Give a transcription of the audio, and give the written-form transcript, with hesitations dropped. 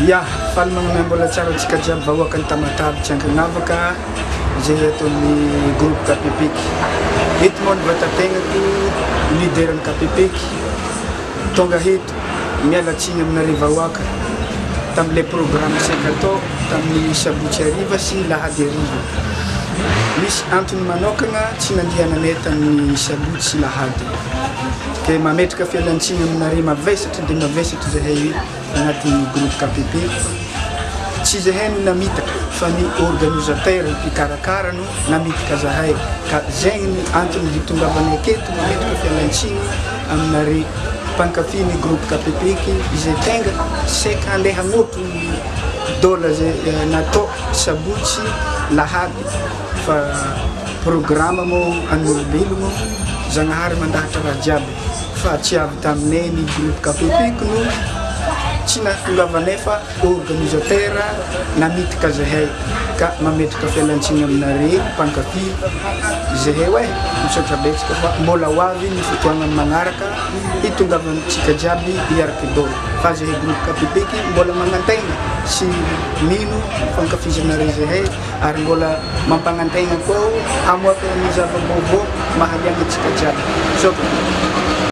Ya, faly magnambola tsara antsika jiaby vahoaka ny tamatavy Ankanavaka zay ataon'ny groupe Kapipiky. Eto moa ny vatategnako lideran'ny Kapipiky tonga eto mialatsiny aminareo vahoaka tamin'ilay programme saika atao tamin'ny sabotsy hariva sy lahady hariva. Misy antony manokana tsy nandehananay tamin'ny sabotsy sy lahady. Ke mametraka fialantsiny aminareo mavesatra dia mavesatra zahay agnatin'ny groupe Kapipiky. Tsy zahay no namitaka fa ny organisateur mpikarakara no namitaka zahay. Ka zegny ny antony hitongavanay aketo mametraka fialantsiny aminareo mpankafy ny groupe Kapipiky izay tenga saika handeha hagnotro ny dôla zay natao sabotsy lahady fa programme mo an'olombelogno Zagnahary mandahatra raha jiaby fa tsy avy taminay ny groupe Kapipiky no tsy nahatongavanay fa organisateur namitaka zahay ka mametraka fialantsiny aminareo mpankafy zahay hoe misaotra betsaka fa mbola ho avy ny fotoagna magnaraka hitongavantsika jiaby hiaraka dôla fa zahay groupe Kapipiky mbola magnantegna sy mino fankafizanareo zahay ary mbola mampanantegna koa hamoaka ny zava-baovao mahaliana antsika jiaby.